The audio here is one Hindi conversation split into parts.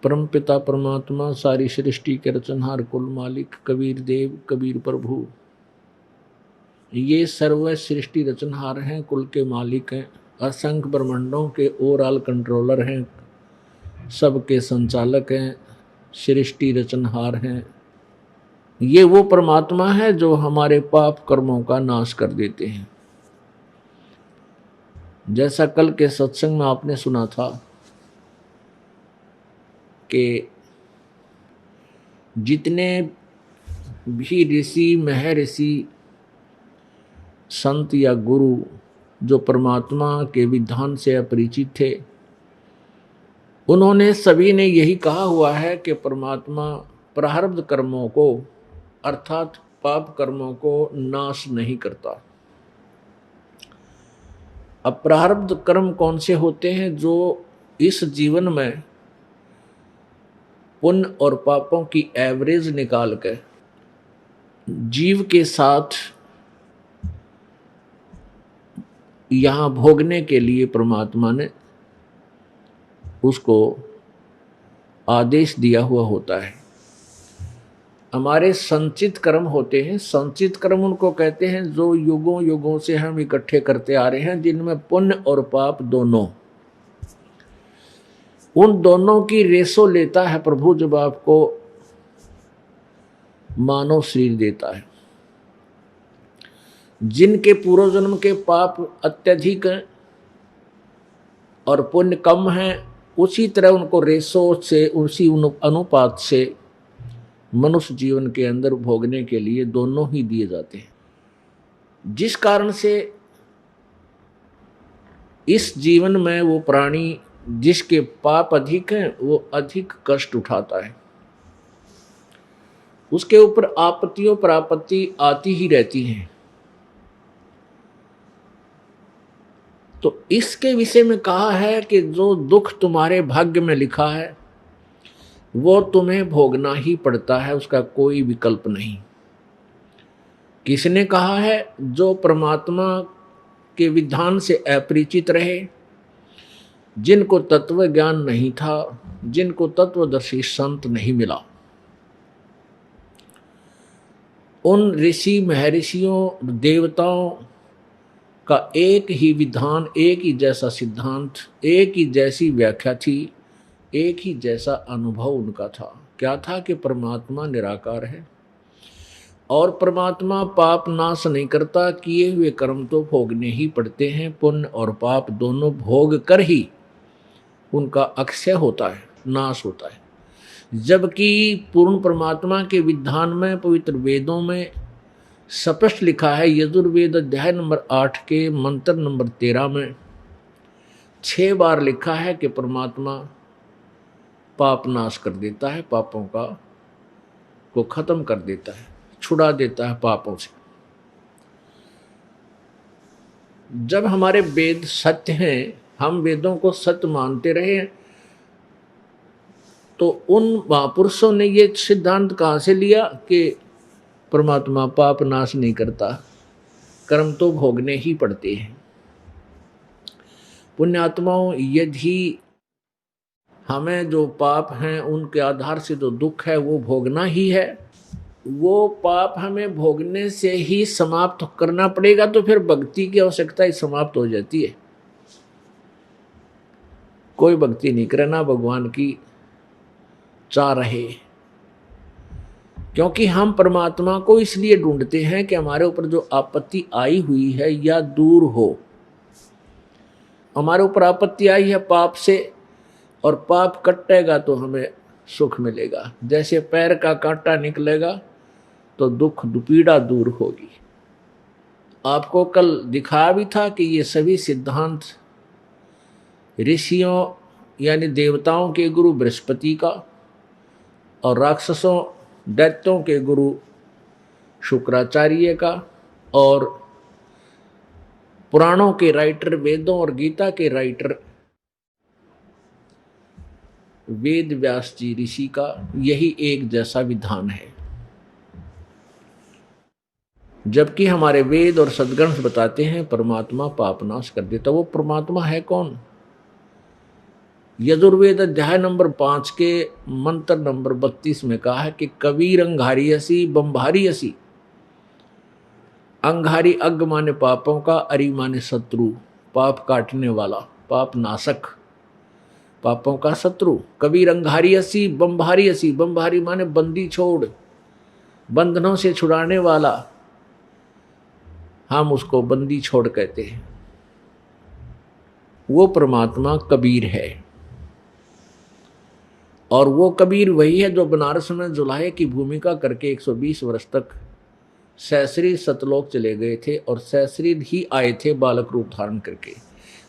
परमपिता परमात्मा सारी सृष्टि के रचनहार कुल मालिक कबीर देव कबीर प्रभु, ये सर्व सृष्टि रचनहार हैं, कुल के मालिक हैं, असंख्य ब्रह्मांडों के ओवरऑल कंट्रोलर हैं, सबके संचालक हैं, सृष्टि रचनहार हैं। ये वो परमात्मा है जो हमारे पाप कर्मों का नाश कर देते हैं। जैसा कल के सत्संग में आपने सुना था कि जितने भी ऋषि महर्षि संत या गुरु जो परमात्मा के विधान से अपरिचित थे, उन्होंने सभी ने यही कहा हुआ है कि परमात्मा प्रारब्ध कर्मों को अर्थात पाप कर्मों को नाश नहीं करता। अब प्रारब्ध कर्म कौन से होते हैं? जो इस जीवन में पुण्य और पापों की एवरेज निकाल कर जीव के साथ यहां भोगने के लिए परमात्मा ने उसको आदेश दिया हुआ होता है। हमारे संचित कर्म होते हैं। संचित कर्म उनको कहते हैं जो युगों युगों से हम इकट्ठे करते आ रहे हैं, जिनमें पुण्य और पाप दोनों, उन दोनों की रेशो लेता है प्रभु जब आपको मानव शरीर देता है। जिनके पूर्व जन्म के पाप अत्यधिक हैं और पुण्य कम है, उसी तरह उनको रेशो से, उसी अनुपात से मनुष्य जीवन के अंदर भोगने के लिए दोनों ही दिए जाते हैं। जिस कारण से इस जीवन में वो प्राणी जिसके पाप अधिक हैं वो अधिक कष्ट उठाता है। उसके ऊपर आपत्तियों पर आपत्ति आती ही रहती हैं। तो इसके विषय में कहा है कि जो दुख तुम्हारे भाग्य में लिखा है वो तुम्हें भोगना ही पड़ता है, उसका कोई विकल्प नहीं। किसने कहा है? जो परमात्मा के विधान से अपरिचित रहे, जिनको तत्व ज्ञान नहीं था, जिनको तत्वदर्शी संत नहीं मिला। उन ऋषि महर्षियों देवताओं का एक ही विधान, एक ही जैसा सिद्धांत, एक ही जैसी व्याख्या थी, एक ही जैसा अनुभव उनका था। क्या था? कि परमात्मा निराकार है और परमात्मा पाप नाश नहीं करता। किए हुए कर्म तो भोगने ही पड़ते हैं। पुण्य और पाप दोनों भोग कर ही उनका अक्षय होता है, नाश होता है। जबकि पूर्ण परमात्मा के विधान में, पवित्र वेदों में स्पष्ट लिखा है, यजुर्वेद अध्याय नंबर 8 के मंत्र नंबर 13 में 6 बार लिखा है कि परमात्मा पाप नाश कर देता है, पापों को खत्म कर देता है, छुड़ा देता है पापों से। जब हमारे वेद सत्य हैं, हम वेदों को सत्य मानते रहे, तो उन महापुरुषों ने ये सिद्धांत कहाँ से लिया कि परमात्मा पाप नाश नहीं करता, कर्म तो भोगने ही पड़ते हैं। पुण्यात्माओं, यदि हमें जो पाप हैं उनके आधार से जो दुख है वो भोगना ही है, वो पाप हमें भोगने से ही समाप्त करना पड़ेगा, तो फिर भक्ति की आवश्यकता ही समाप्त हो जाती है। कोई भक्ति नहीं करना, भगवान की चाह रहे, क्योंकि हम परमात्मा को इसलिए ढूंढते हैं कि हमारे ऊपर जो आपत्ति आई हुई है या दूर हो। हमारे ऊपर आपत्ति आई है पाप से, और पाप कटेगा तो हमें सुख मिलेगा। जैसे पैर का कांटा निकलेगा तो दुख पीड़ा दूर होगी। आपको कल दिखाया भी था कि ये सभी सिद्धांत ऋषियों यानी देवताओं के गुरु बृहस्पति का और राक्षसों दैत्यों के गुरु शुक्राचार्य का और पुराणों के राइटर, वेदों और गीता के राइटर वेद व्यास जी ऋषि का यही एक जैसा विधान है। जबकि हमारे वेद और सद्ग्रंथ बताते हैं परमात्मा पाप नाश कर देता। वो परमात्मा है कौन? यजुर्वेद अध्याय नंबर 5 के मंत्र नंबर 32 में कहा है कि कबीर अंगारी हसी बम्भारी हसी। अंगारी अग्ग माने पापों का, अरी माने शत्रु, पाप काटने वाला, पाप नाशक, पापों का शत्रु। कबीर अंगारी हसी बम्भारी हसी, बम्भारी माने बंदी छोड़, बंधनों से छुड़ाने वाला, हम उसको बंदी छोड़ कहते हैं। वो परमात्मा कबीर है। और वो कबीर वही है जो बनारस में जुलाहे की भूमिका करके 120 वर्ष तक सहस्री सतलोक चले गए थे और सहस्री ही आए थे बालक रूप धारण करके।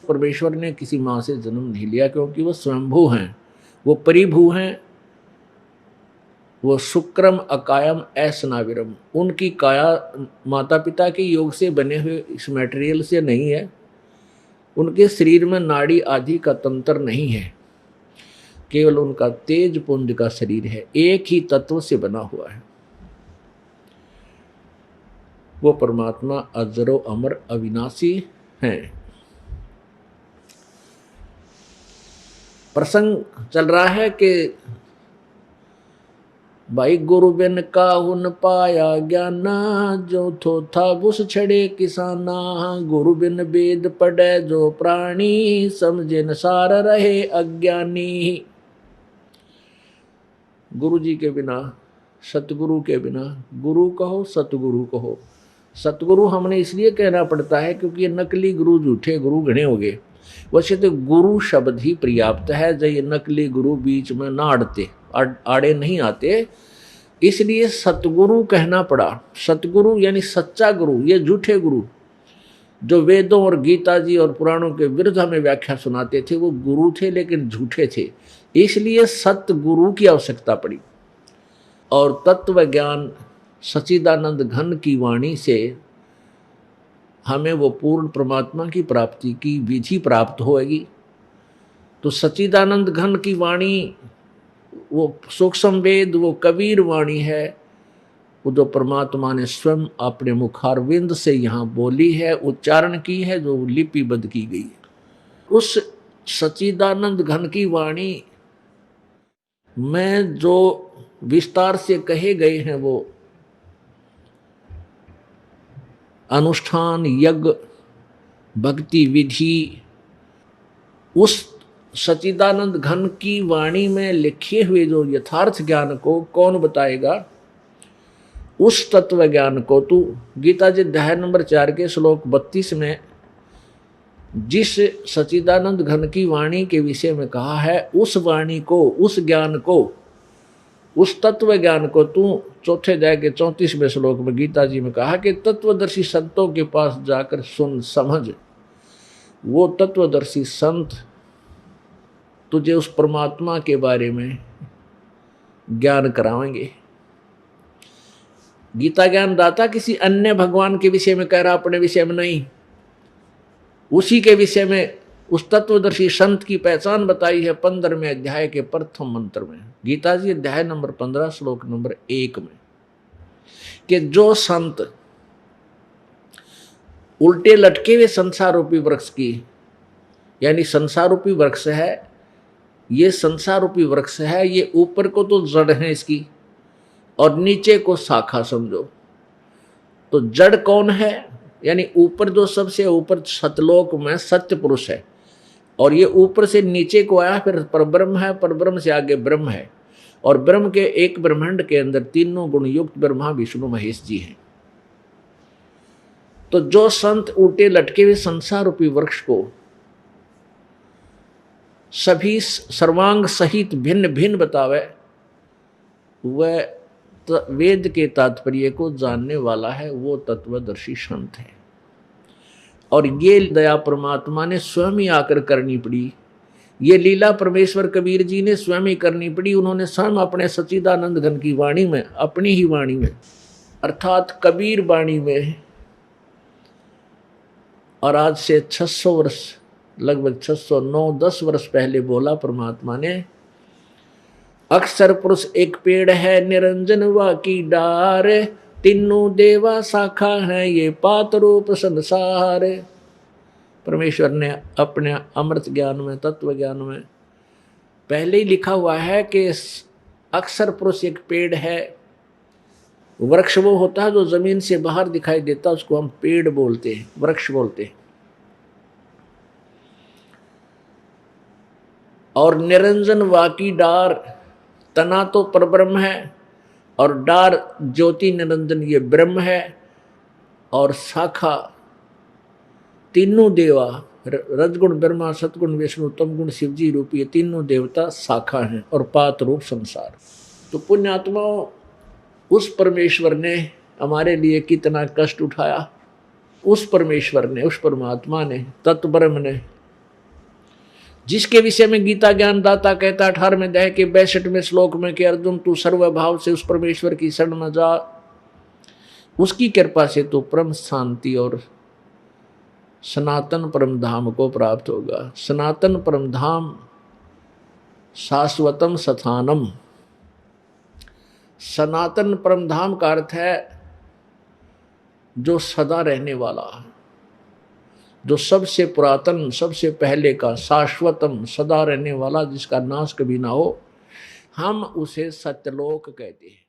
परमेश्वर ने किसी माँ से जन्म नहीं लिया क्योंकि वो स्वयंभू हैं, वो परिभू हैं, वो शुक्रम अकायम ऐसनाविरम। उनकी काया माता पिता के योग से बने हुए इस मटेरियल से नहीं है, उनके शरीर में नाड़ी आदि का तंत्र नहीं है, केवल उनका तेज पुंज का शरीर है, एक ही तत्व से बना हुआ है। वो परमात्मा अजरो अमर अविनाशी हैं। प्रसंग चल रहा है कि भाई गुरु बिन काहुन पाया ज्ञाना, जो थो था बुस छड़े किसाना। गुरु बिन वेद पढ़े जो प्राणी, समझे न सार रहे अज्ञानी। गुरु जी के बिना, सतगुरु के बिना, गुरु कहो सतगुरु कहो। सतगुरु हमने इसलिए कहना पड़ता है क्योंकि ये नकली गुरु, झूठे गुरु घने हो गए। वैसे तो गुरु शब्द ही पर्याप्त है, जब ये नकली गुरु बीच में ना आड़े नहीं आते, इसलिए सतगुरु कहना पड़ा। सतगुरु यानी सच्चा गुरु। ये झूठे गुरु जो वेदों और गीता जी और पुराणों के विरुद्ध हमें व्याख्या सुनाते थे, वो गुरु थे लेकिन झूठे थे, इसलिए सतगुरु की आवश्यकता पड़ी। और तत्व ज्ञान सच्चिदानंद घन की वाणी से हमें वो पूर्ण परमात्मा की प्राप्ति की विधि प्राप्त होगी। तो सच्चिदानंद घन की वाणी वो सूक्ष्म वेद, वो कबीर वाणी है, वो जो परमात्मा ने स्वयं अपने मुखारविंद से यहाँ बोली है, उच्चारण की है, जो लिपिबद्ध की गई है। उस सच्चिदानंद घन की वाणी में जो विस्तार से कहे गए हैं वो अनुष्ठान, यज्ञ, भक्ति विधि, उस सच्चिदानंद घन की वाणी में लिखे हुए जो यथार्थ ज्ञान को कौन बताएगा? उस तत्व ज्ञान को तू गीता जी अध्याय नंबर 4 के श्लोक 32 में जिस सच्चिदानंद घन की वाणी के विषय में कहा है, उस वाणी को, उस ज्ञान को, उस तत्व ज्ञान को तू चौथे अध्याय के 34वें श्लोक में गीता जी में कहा कि तत्वदर्शी संतों के पास जाकर सुन समझ। वो तत्वदर्शी संत तुझे उस परमात्मा के बारे में ज्ञान कराएंगे। गीता ज्ञान दाता किसी अन्य भगवान के विषय में कह रहा, अपने विषय में नहीं। उसी के विषय में उस तत्वदर्शी संत की पहचान बताई है 15वें अध्याय के प्रथम मंत्र में, गीता जी अध्याय नंबर 15 श्लोक नंबर 1 में, कि जो संत उल्टे लटके हुए संसार रूपी वृक्ष की, यानी संसार रूपी वृक्ष है, ये संसार रूपी वृक्ष है, ये ऊपर को तो जड़ है इसकी और नीचे को शाखा समझो। तो जड़ कौन है? यानी ऊपर जो सबसे ऊपर सतलोक में सत्य पुरुष है, और ये ऊपर से नीचे को आया, फिर परब्रह्म है, परब्रह्म से आगे ब्रह्म है, और ब्रह्म के एक ब्रह्मांड के अंदर तीनों गुण युक्त ब्रह्मा विष्णु महेश जी हैं। तो जो संत उल्टे लटके हुए संसार रूपी वृक्ष को सभी सर्वांग सहित भिन्न भिन्न बतावे, वह वेद के तात्पर्य को जानने वाला है, वो तत्वदर्शी संत है। और ये दया परमात्मा ने स्वयं ही आकर करनी पड़ी, ये लीला परमेश्वर कबीर जी ने स्वयं ही करनी पड़ी। उन्होंने स्वयं अपने सच्चिदानंद घन की वाणी में, अपनी ही वाणी में, अर्थात कबीर वाणी में, और आज से 600 वर्ष, लगभग 609-10 वर्ष पहले बोला परमात्मा ने, अक्षर पुरुष एक पेड़ है, निरंजन वा की डार, तीनों देवा शाखा है, ये पात रूप संसार। परमेश्वर ने अपने अमृत ज्ञान में, तत्व ज्ञान में पहले ही लिखा हुआ है कि अक्सर पुरुष एक पेड़ है। वृक्ष वो होता है जो जमीन से बाहर दिखाई देता, उसको हम पेड़ बोलते हैं, वृक्ष बोलते हैं। और निरंजन वाकी डार, तना तो परब्रह्म है और डार ज्योति निरंजन ये ब्रह्म है। और शाखा तीनों देवा, रजगुण ब्रह्मा, सतगुण विष्णु, तमगुण शिव जी रूपी, ये तीनों देवता शाखा हैं और पात रूप संसार। तो पुण्यात्माओं, उस परमेश्वर ने हमारे लिए कितना कष्ट उठाया, उस परमेश्वर ने, उस परमात्मा ने, तत्व ब्रह्म ने, जिसके विषय में गीता ज्ञानदाता कहता 18वें अध्याय के 62वें श्लोक में कि अर्जुन तू सर्वभाव से उस परमेश्वर की शरण में जा, उसकी कृपा से तो परम शांति और सनातन परम धाम को प्राप्त होगा। सनातन परम धाम शाश्वतम स्थानम। सनातन परम धाम का अर्थ है जो सदा रहने वाला, जो सबसे पुरातन, सबसे पहले का, शाश्वतम, सदा रहने वाला, जिसका नाश कभी ना हो, हम उसे सत्यलोक कहते हैं।